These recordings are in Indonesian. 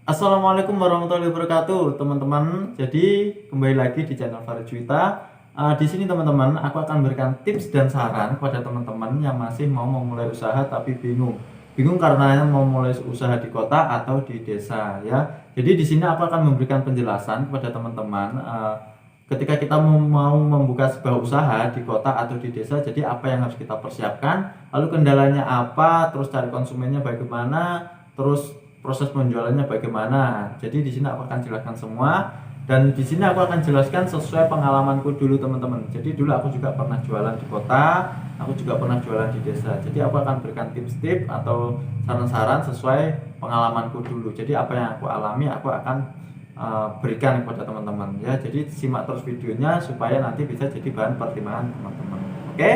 Assalamualaikum warahmatullahi wabarakatuh, teman-teman. Jadi kembali lagi di channel Farjuita. Di sini teman-teman, aku akan berikan tips dan saran kepada teman-teman yang masih mau memulai usaha tapi bingung karena mau mulai usaha di kota atau di desa, ya. Jadi di sini aku akan memberikan penjelasan kepada teman-teman ketika kita mau membuka sebuah usaha di kota atau di desa. Jadi apa yang harus kita persiapkan, lalu kendalanya apa, terus cari konsumennya bagaimana, terus proses penjualannya bagaimana. Jadi di sini aku akan jelaskan semua, dan di sini aku akan jelaskan sesuai pengalamanku dulu teman-teman. Jadi dulu aku juga pernah jualan di kota, aku juga pernah jualan di desa. Jadi aku akan berikan tips-tips atau saran-saran sesuai pengalamanku dulu. Jadi apa yang aku alami aku akan berikan kepada teman-teman ya. Jadi simak terus videonya supaya nanti bisa jadi bahan pertimbangan teman-teman. Oke?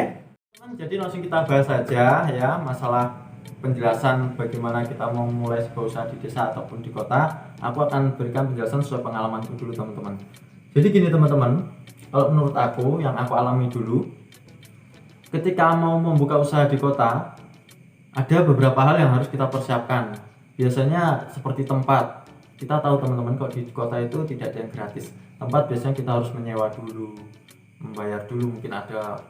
Jadi langsung kita bahas saja ya masalah penjelasan bagaimana kita mau mulai sebuah usaha di desa ataupun di kota. Aku akan berikan penjelasan sesuai pengalamanku dulu teman-teman. Jadi gini teman-teman, kalau menurut aku yang aku alami dulu, ketika mau membuka usaha di kota, ada beberapa hal yang harus kita persiapkan. Biasanya seperti tempat. Kita tahu teman-teman kalau di kota itu tidak ada yang gratis. Tempat biasanya kita harus menyewa dulu, membayar dulu, mungkin ada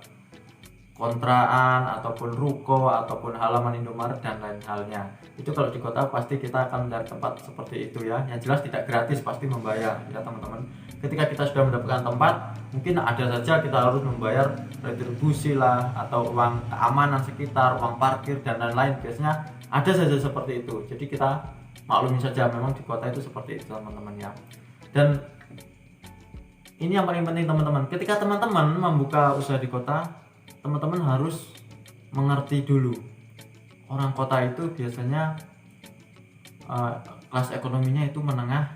kontraan ataupun ruko ataupun halaman Indomaret dan lain halnya. Itu kalau di kota pasti kita akan mencari tempat seperti itu ya. Yang jelas tidak gratis, pasti membayar ya teman-teman. Ketika kita sudah mendapatkan tempat, mungkin ada saja kita harus membayar retribusi lah, atau uang keamanan sekitar, uang parkir dan lain-lain. Biasanya ada saja seperti itu. Jadi kita maklumi saja, memang di kota itu seperti itu teman-teman ya. Dan ini yang paling penting teman-teman. Ketika teman-teman membuka usaha di kota, teman-teman harus mengerti dulu, orang kota itu biasanya kelas ekonominya itu menengah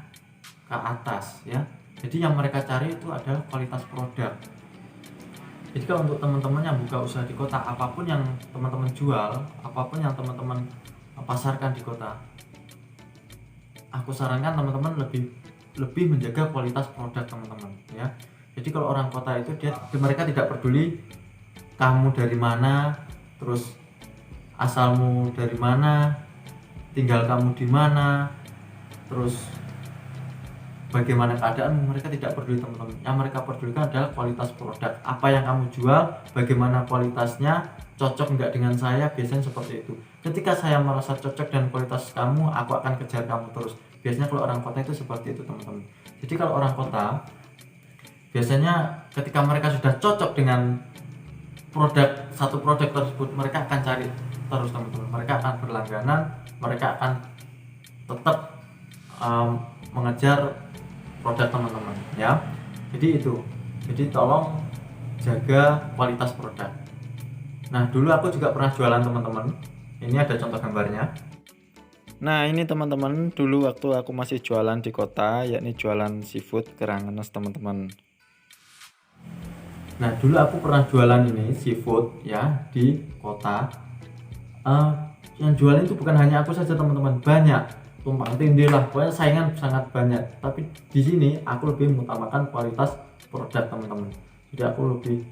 ke atas ya. Jadi yang mereka cari itu adalah kualitas produk. Jadi kalau untuk teman-teman yang buka usaha di kota, apapun yang teman-teman jual, apapun yang teman-teman pasarkan di kota, aku sarankan teman-teman lebih menjaga kualitas produk teman-teman ya. Jadi kalau orang kota itu mereka tidak peduli kamu dari mana, terus asalmu dari mana, tinggal kamu di mana, terus bagaimana keadaanmu, mereka tidak peduli teman-teman. Yang mereka pedulikan adalah kualitas produk. Apa yang kamu jual, bagaimana kualitasnya, cocok enggak dengan saya, biasanya seperti itu. Ketika saya merasa cocok dengan kualitas kamu, aku akan kejar kamu terus. Biasanya kalau orang kota itu seperti itu teman-teman. Jadi kalau orang kota, biasanya ketika mereka sudah cocok dengan satu produk tersebut, mereka akan cari terus teman-teman. Mereka akan berlangganan, mereka akan tetap mengejar produk teman-teman ya. Jadi itu, jadi tolong jaga kualitas produk. Nah dulu aku juga pernah jualan teman-teman, ini ada contoh gambarnya. Nah ini teman-teman, dulu waktu aku masih jualan di kota, yakni jualan seafood Kerangenes teman-teman. Nah dulu aku pernah jualan ini seafood ya di kota. Yang jualan itu bukan hanya aku saja teman-teman, banyak, tumpang tindih lah, pokoknya saingan sangat banyak. Tapi di sini aku lebih mengutamakan kualitas produk teman-teman. Jadi aku lebih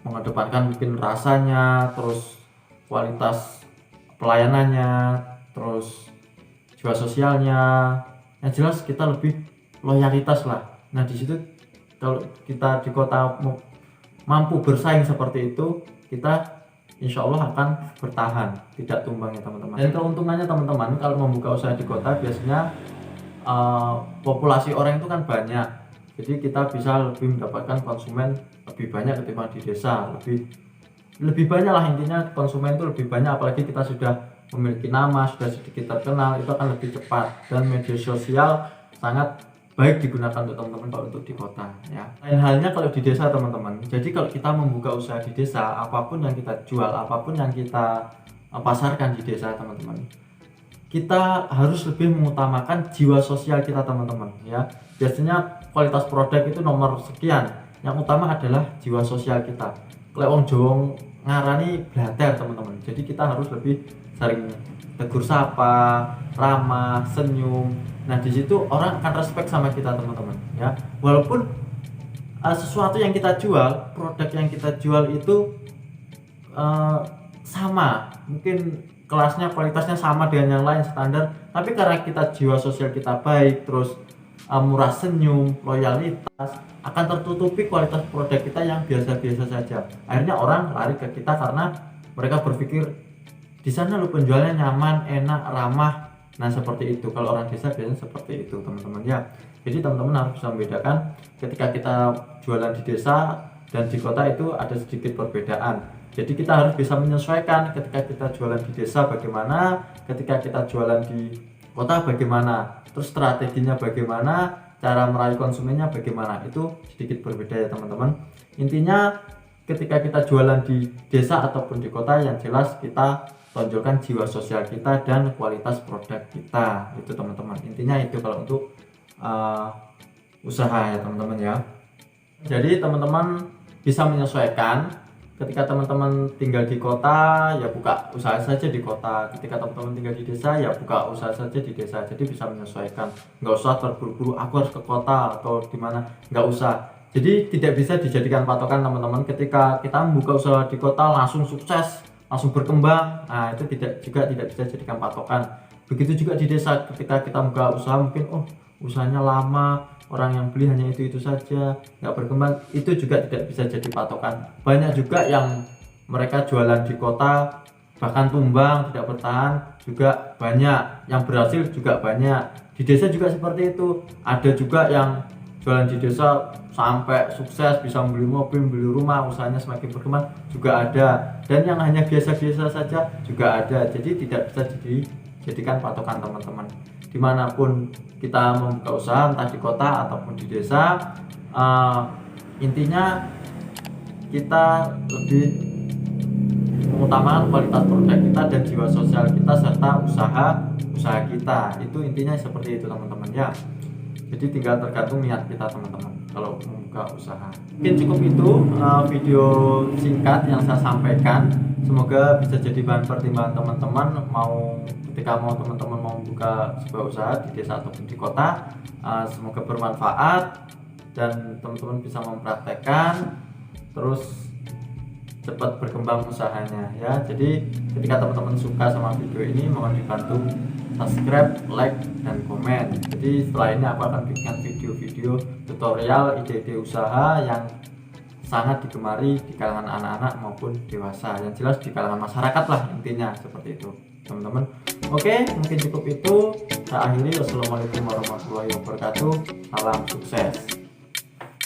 mengedepankan mungkin rasanya, terus kualitas pelayanannya, terus jiwa sosialnya. Yang jelas kita lebih loyalitas lah. Nah di situ kalau kita di kota mampu bersaing seperti itu, kita insya Allah akan bertahan, tidak tumbang ya teman-teman. Dan keuntungannya teman-teman, kalau membuka usaha di kota biasanya populasi orang itu kan banyak, jadi kita bisa lebih mendapatkan konsumen lebih banyak ketimbang di desa. Lebih banyak lah, intinya konsumen itu lebih banyak, apalagi kita sudah memiliki nama, sudah sedikit terkenal, itu akan lebih cepat. Dan media sosial sangat baik digunakan untuk teman-teman kalau untuk di kota ya. Lain halnya kalau di desa teman-teman. Jadi kalau kita membuka usaha di desa, apapun yang kita jual, apapun yang kita pasarkan di desa teman-teman, kita harus lebih mengutamakan jiwa sosial kita teman-teman ya. Biasanya kualitas produk itu nomor sekian, yang utama adalah jiwa sosial kita. Kalau wong Jawa ngarani blater teman-teman, jadi kita harus lebih sering tegur sapa, ramah, senyum. Nah di situ orang akan respect sama kita teman-teman ya. Walaupun sesuatu yang kita jual, produk yang kita jual itu sama, mungkin kelasnya, kualitasnya sama dengan yang lain standar, Tapi karena kita jiwa sosial kita baik, terus murah senyum, loyalitas, akan tertutupi kualitas produk kita yang biasa-biasa saja. Akhirnya orang lari ke kita karena mereka berpikir di sana lo penjualnya nyaman, enak, ramah. Nah seperti itu. Kalau orang desa biasanya seperti itu teman-teman ya. Jadi teman-teman harus bisa membedakan ketika kita jualan di desa dan di kota itu ada sedikit perbedaan. Jadi kita harus bisa menyesuaikan ketika kita jualan di desa bagaimana, ketika kita jualan di kota bagaimana, terus strateginya bagaimana, cara meraih konsumennya bagaimana, itu sedikit berbeda ya teman-teman. Intinya ketika kita jualan di desa ataupun di kota, yang jelas kita tonjolkan jiwa sosial kita dan kualitas produk kita, itu teman-teman. Intinya itu kalau untuk usaha ya teman-teman ya. Jadi teman-teman bisa menyesuaikan. Ketika teman-teman tinggal di kota ya buka usaha saja di kota, ketika teman-teman tinggal di desa ya buka usaha saja di desa. Jadi bisa menyesuaikan, nggak usah terburu-buru aku harus ke kota atau di mana, nggak usah. Jadi tidak bisa dijadikan patokan teman-teman ketika kita membuka usaha di kota langsung sukses, langsung berkembang. Nah itu juga tidak bisa dijadikan patokan. Begitu juga di desa, ketika kita membuka usaha mungkin usahanya lama, orang yang beli hanya itu saja, nggak berkembang, itu juga tidak bisa jadi patokan. Banyak juga yang mereka jualan di kota bahkan tumbang, tidak bertahan juga banyak, yang berhasil juga banyak. Di desa juga seperti itu, ada juga yang jualan di desa sampai sukses, bisa beli mobil, beli rumah, usahanya semakin berkembang juga ada, dan yang hanya biasa-biasa saja juga ada. Jadi tidak bisa dijadikan patokan teman-teman. Dimanapun kita membuka usaha, entah di kota ataupun di desa, intinya kita lebih mengutamakan kualitas produk kita dan jiwa sosial kita serta usaha kita. Itu intinya seperti itu teman-teman ya. Jadi tinggal tergantung niat kita teman-teman kalau membuka usaha. Mungkin cukup itu video singkat yang saya sampaikan. Semoga bisa jadi bahan pertimbangan teman-teman ketika teman-teman mau membuka sebuah usaha di desa ataupun di kota. Semoga bermanfaat dan teman-teman bisa mempraktekkan, terus cepat berkembang usahanya ya. Jadi ketika teman-teman suka sama video ini, mohon dibantu subscribe, like, dan komen. Jadi setelah ini aku akan bikin video-video tutorial ide-ide usaha yang sangat digemari di kalangan anak-anak maupun dewasa, yang jelas di kalangan masyarakat lah, intinya seperti itu teman-teman. Oke, mungkin cukup itu. Saya akhiri. Wassalamualaikum warahmatullahi wabarakatuh. Salam sukses.